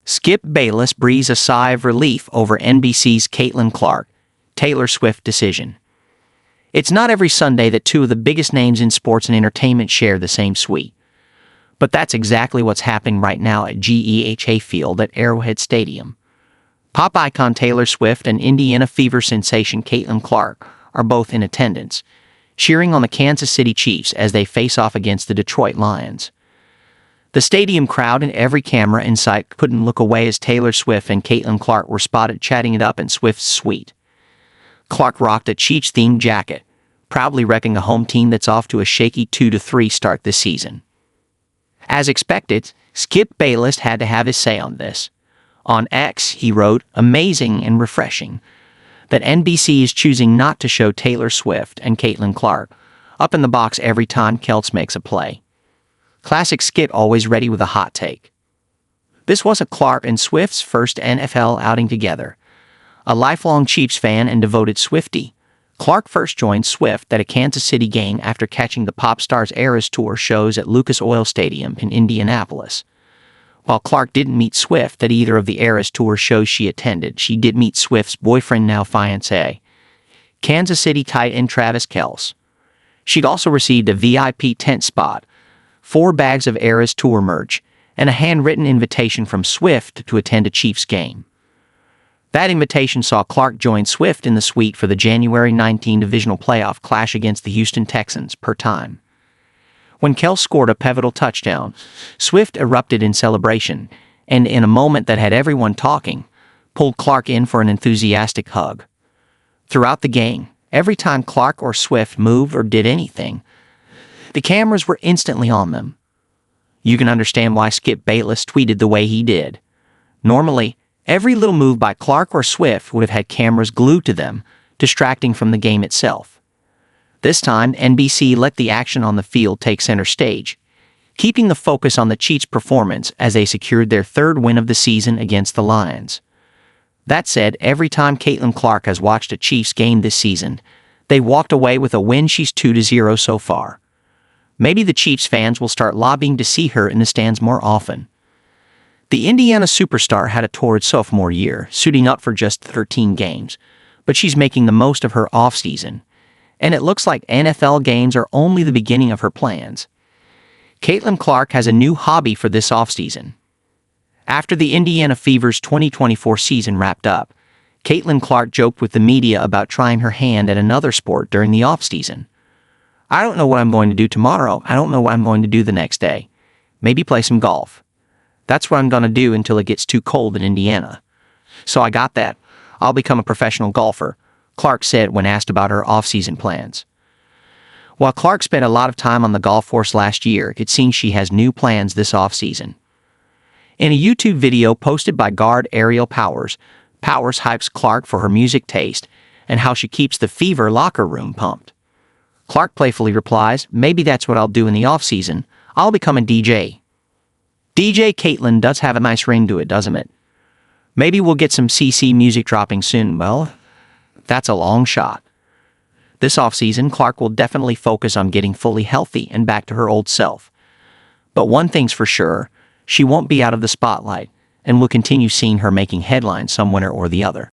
Skip Bayless breathes a sigh of relief over NBC's Caitlin Clark, Taylor Swift decision. It's not every Sunday that two of the biggest names in sports and entertainment share the same suite. But that's exactly what's happening right now at GEHA Field at Arrowhead Stadium. Pop icon Taylor Swift and Indiana Fever sensation Caitlin Clark are both in attendance, cheering on the Kansas City Chiefs as they face off against the Detroit Lions. The stadium crowd and every camera in sight couldn't look away as Taylor Swift and Caitlin Clark were spotted chatting it up in Swift's suite. Clark rocked a Chiefs-themed jacket, proudly wrecking a home team that's off to a shaky 2-3 start this season. As expected, Skip Bayless had to have his say on this. On X, he wrote, "Amazing and refreshing that NBC is choosing not to show Taylor Swift and Caitlin Clark up in the box every time Kelce makes a play. Classic Skip, always ready with a hot take. This wasn't Clark and Swift's first NFL outing together. A lifelong Chiefs fan and devoted Swiftie, Clark first joined Swift at a Kansas City game after catching the pop star's Eras Tour shows at Lucas Oil Stadium in Indianapolis. While Clark didn't meet Swift at either of the Eras Tour shows she attended, she did meet Swift's boyfriend, now fiancé, Kansas City tight end Travis Kelce. She'd also received a VIP tent spot, 4 bags of Eras Tour merch, and a handwritten invitation from Swift to attend a Chiefs game. That invitation saw Clark join Swift in the suite for the January 19 divisional playoff clash against the Houston Texans per time. When Kelce scored a pivotal touchdown, Swift erupted in celebration, and in a moment that had everyone talking, pulled Clark in for an enthusiastic hug. Throughout the game, every time Clark or Swift moved or did anything, the cameras were instantly on them. You can understand why Skip Bayless tweeted the way he did. Normally, every little move by Clark or Swift would have had cameras glued to them, distracting from the game itself. This time, NBC let the action on the field take center stage, keeping the focus on the Chiefs' performance as they secured their 3rd win of the season against the Lions. That said, every time Caitlin Clark has watched a Chiefs game this season, they walked away with a win. She's 2-0 so far. Maybe the Chiefs fans will start lobbying to see her in the stands more often. The Indiana superstar had a torrid sophomore year, suiting up for just 13 games, but she's making the most of her offseason, and it looks like NFL games are only the beginning of her plans. Caitlin Clark has a new hobby for this offseason. After the Indiana Fever's 2024 season wrapped up, Caitlin Clark joked with the media about trying her hand at another sport during the offseason. "I don't know what I'm going to do tomorrow. I don't know what I'm going to do the next day. Maybe play some golf. That's what I'm going to do until it gets too cold in Indiana. So I got that. I'll become a professional golfer," Clark said when asked about her off-season plans. While Clark spent a lot of time on the golf course last year, it seems she has new plans this off-season. In a YouTube video posted by guard Ariel Powers hypes Clark for her music taste and how she keeps the Fever locker room pumped. Clark playfully replies, "Maybe that's what I'll do in the off-season. I'll become a DJ." DJ Caitlin does have a nice ring to it, doesn't it? Maybe we'll get some CC music dropping soon. Well, that's a long shot. This off-season, Clark will definitely focus on getting fully healthy and back to her old self. But one thing's for sure, she won't be out of the spotlight, and we'll continue seeing her making headlines some winter or the other.